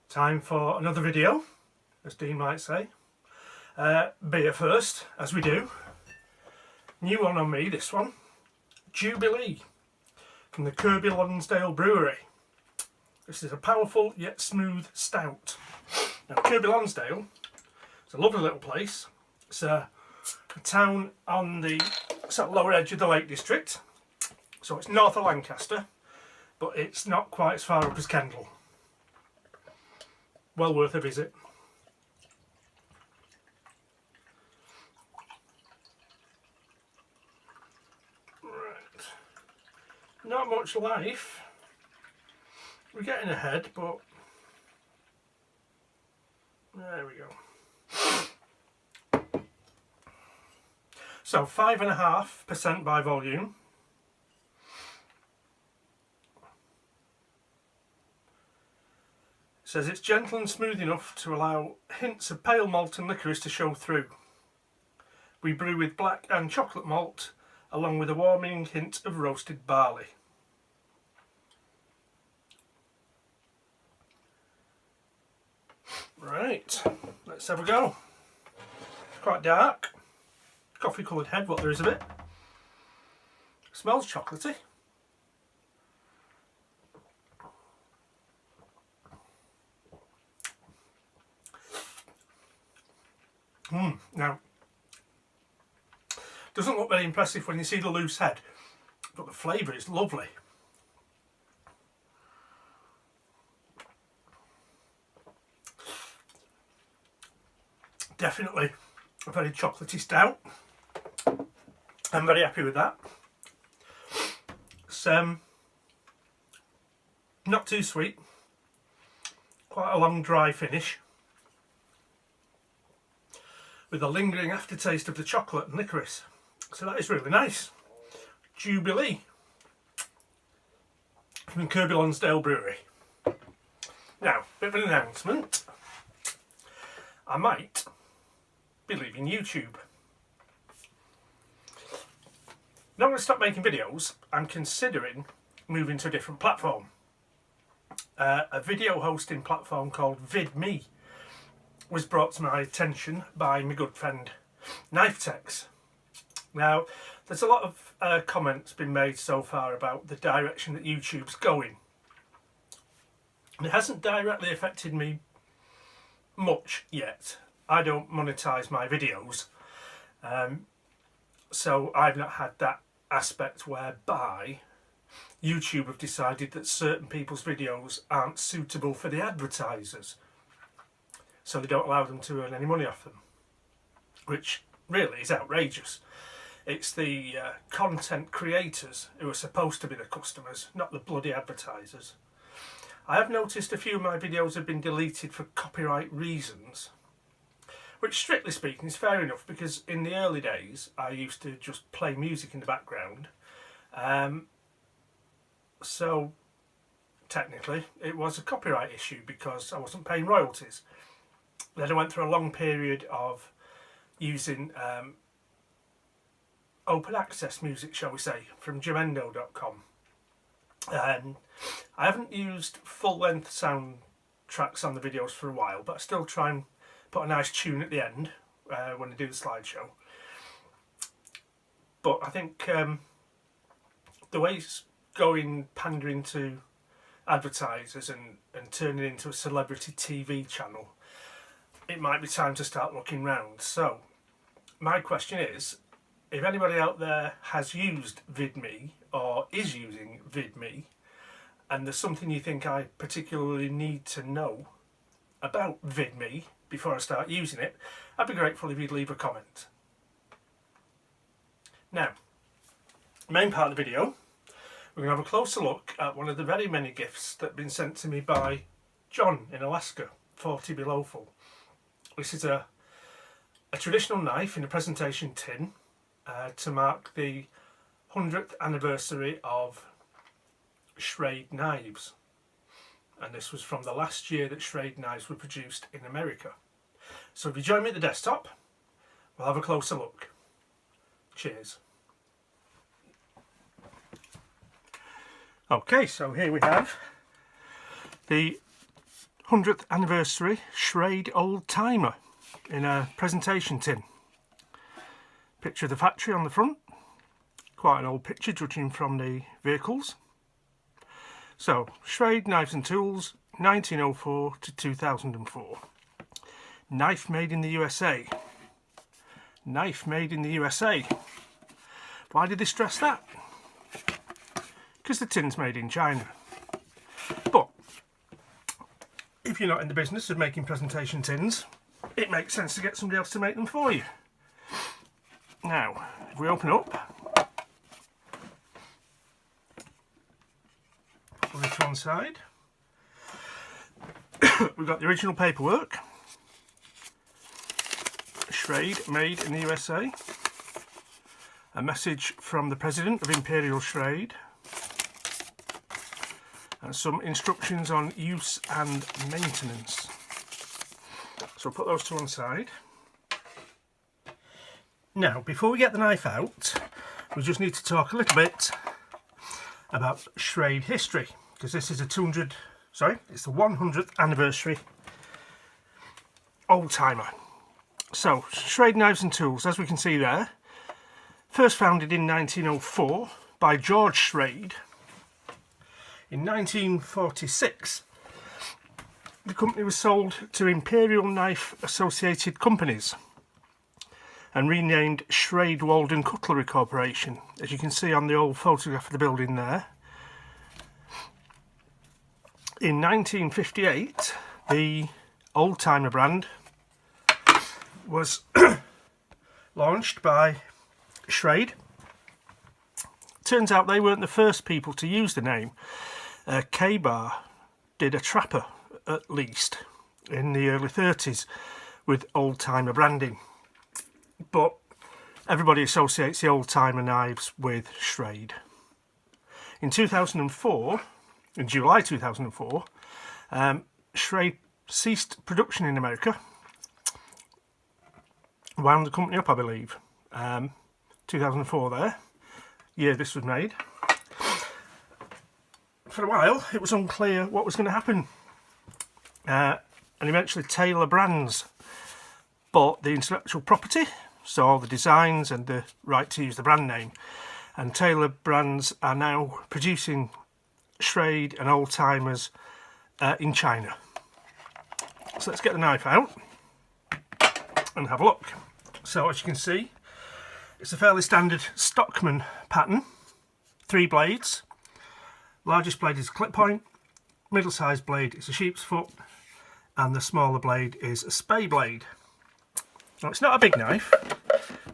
Time for another video, as Dean might say. Beer first, as we do. New one on me, this one. Jubilee, from the Kirby Lonsdale Brewery. This is a powerful yet smooth stout. Now, Kirby Lonsdale, it's a lovely little place. It's a town on the sort of lower edge of the Lake District. So it's north of Lancaster, but it's not quite as far up as Kendal. Well worth a visit. Right. Not much life. We're getting ahead, but there we go. So 5.5% by volume. Says it's gentle and smooth enough to allow hints of pale malt and licorice to show through. We brew with black and chocolate malt, along with a warming hint of roasted barley. Right, let's have a go. It's quite dark. Coffee coloured head, what there is of it. Smells chocolatey. Now, doesn't look very impressive when you see the loose head, but the flavour is lovely. Definitely a very chocolatey stout. I'm very happy with that. It's not too sweet, quite a long dry finish, with a lingering aftertaste of the chocolate and licorice. So that is really nice. Jubilee from Kirby Lonsdale Brewery. Now, bit of an announcement. I might be leaving YouTube. Not going to stop making videos. I'm considering moving to a different platform. A video hosting platform called VidMe was brought to my attention by my good friend KnifeTex. Now, there's a lot of comments been made so far about the direction that YouTube's going. And it hasn't directly affected me much yet. I don't monetize my videos, so I've not had that aspect whereby YouTube have decided that certain people's videos aren't suitable for the advertisers, so they don't allow them to earn any money off them, which really is outrageous. It's the content creators who are supposed to be the customers, not the bloody advertisers. I have noticed a few of my videos have been deleted for copyright reasons, which strictly speaking is fair enough, because in the early days I used to just play music in the background, so technically it was a copyright issue because I wasn't paying royalties. Then I went through a long period of using open access music, shall we say, from Jamendo.com. And I haven't used full-length soundtracks on the videos for a while, but I still try and put a nice tune at the end when I do the slideshow. But I think the way it's going, pandering to advertisers and turning into a celebrity TV channel, it might be time to start looking round. So my question is, if anybody out there has used VidMe or is using VidMe, and there's something you think I particularly need to know about VidMe before I start using it, I'd be grateful if you'd leave a comment. Now, main part of the video, we're going to have a closer look at one of the very many gifts that have been sent to me by John in Alaska, 40 Below Full. This is a traditional knife in a presentation tin to mark the 100th anniversary of Schrade knives. And this was from the last year that Schrade knives were produced in America. So if you join me at the desktop, we'll have a closer look. Cheers. Okay, so here we have the 100th anniversary Schrade old timer in a presentation tin. Picture of the factory on the front. Quite an old picture judging from the vehicles. So, Schrade Knives and Tools, 1904 to 2004. Knife made in the USA. Knife made in the USA. Why did they stress that? Because the tin's made in China. But if you're not in the business of making presentation tins, it makes sense to get somebody else to make them for you. Now, if we open up, put it to one side, we've got the original paperwork. Schrade made in the USA. A message from the President of Imperial Schrade. And some instructions on use and maintenance. So put those to one side. Now, before we get the knife out, we just need to talk a little bit about Schrade history, because this is it's the 100th anniversary old timer. So, Schrade Knives and Tools, as we can see there, first founded in 1904 by George Schrade. In 1946, the company was sold to Imperial Knife Associated Companies and renamed Schrade Walden Cutlery Corporation, as you can see on the old photograph of the building there. In 1958, the old timer brand was launched by Schrade. Turns out they weren't the first people to use the name. K-Bar did a trapper, at least, in the early 30s with old timer branding. But everybody associates the old timer knives with Schrade. In 2004, in July 2004, Schrade ceased production in America. Wound the company up, I believe. 2004 there, year this was made. For a while it was unclear what was going to happen, and eventually Taylor Brands bought the intellectual property, so all the designs and the right to use the brand name, and Taylor Brands are now producing Schrade and old timers in China. So let's get the knife out and have a look. So as you can see, it's a fairly standard Stockman pattern, 3 blades. Largest blade is a clip point, middle sized blade is a sheep's foot, and the smaller blade is a spay blade. Now it's not a big knife.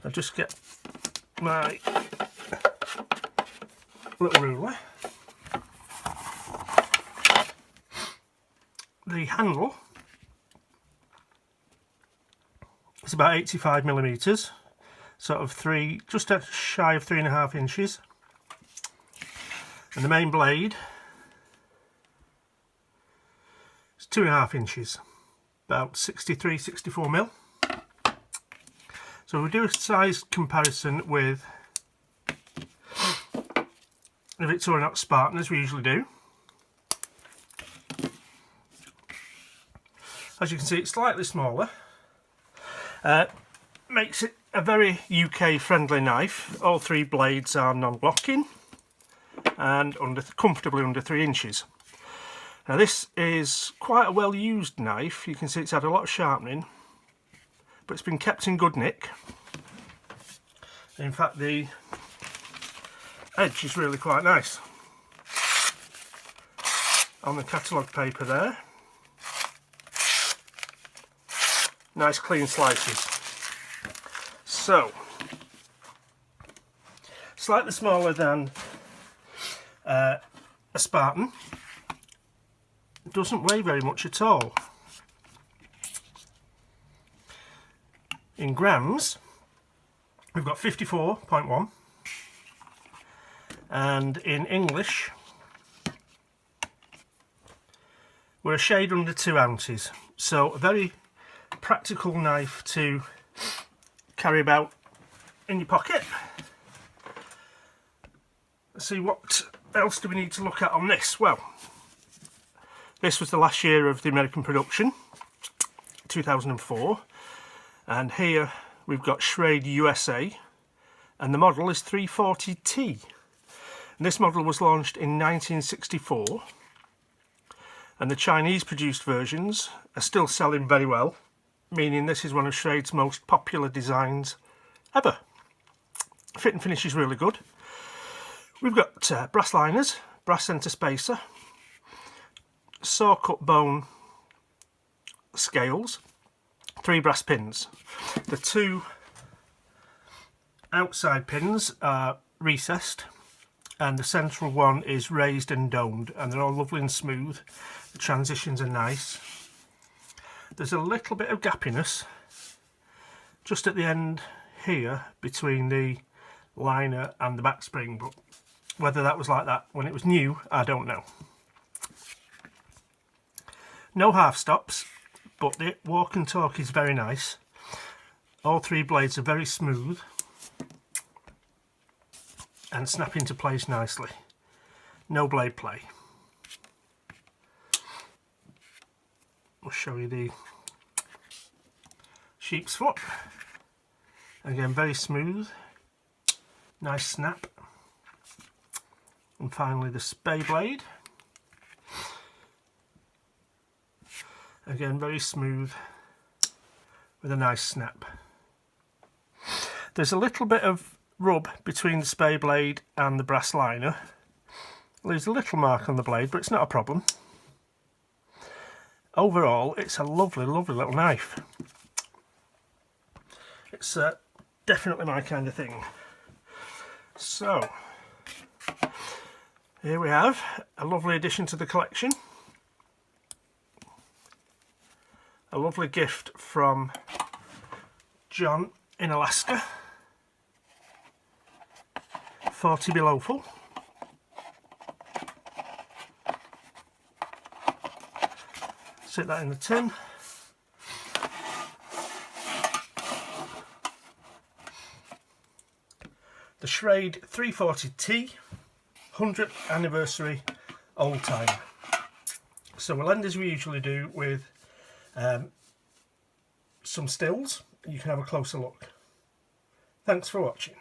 I'll just get my little ruler. The handle is about 85mm, sort of just shy of 3.5 inches. And the main blade is 2.5 inches, about 63-64mm. So we do a size comparison with the Victorinox Spartan, as we usually do. As you can see, it's slightly smaller. Makes it a very UK friendly knife. All 3 blades are non-blocking and comfortably under 3 inches. Now this is quite a well used knife. You can see it's had a lot of sharpening, but it's been kept in good nick. In fact, the edge is really quite nice on the catalogue paper there. Nice clean slices. So, slightly smaller than a Spartan. It doesn't weigh very much at all. In grams, we've got 54.1, and in English, we're a shade under 2 ounces. So a very practical knife to carry about in your pocket. Let's see, what else do we need to look at on this? Well, This was the last year of the American production, 2004, and here we've got Schrade USA, and the model is 340T. And this model was launched in 1964, and the Chinese produced versions are still selling very well, meaning this is one of Schrade's most popular designs ever. Fit and finish is really good. We've got brass liners, brass centre spacer, saw cut bone scales, 3 brass pins. The 2 outside pins are recessed and the central one is raised and domed, and they're all lovely and smooth. The transitions are nice. There's a little bit of gappiness just at the end here between the liner and the back spring, but whether that was like that when it was new, I don't know. No half stops, but the walk and torque is very nice. All 3 blades are very smooth and snap into place nicely. No blade play. I'll show you the sheep's foot. Again, very smooth, nice snap. And finally the spay blade. Again, very smooth with a nice snap. There's a little bit of rub between the spay blade and the brass liner. Leaves a little mark on the blade, but it's not a problem. Overall, it's a lovely, lovely little knife. It's definitely my kind of thing. So, here we have a lovely addition to the collection. A lovely gift from John in Alaska. 40 below full. Sit that in the tin. The Schrade 340T 100th anniversary old timer. So we'll end as we usually do with some stills. You can have a closer look. Thanks for watching.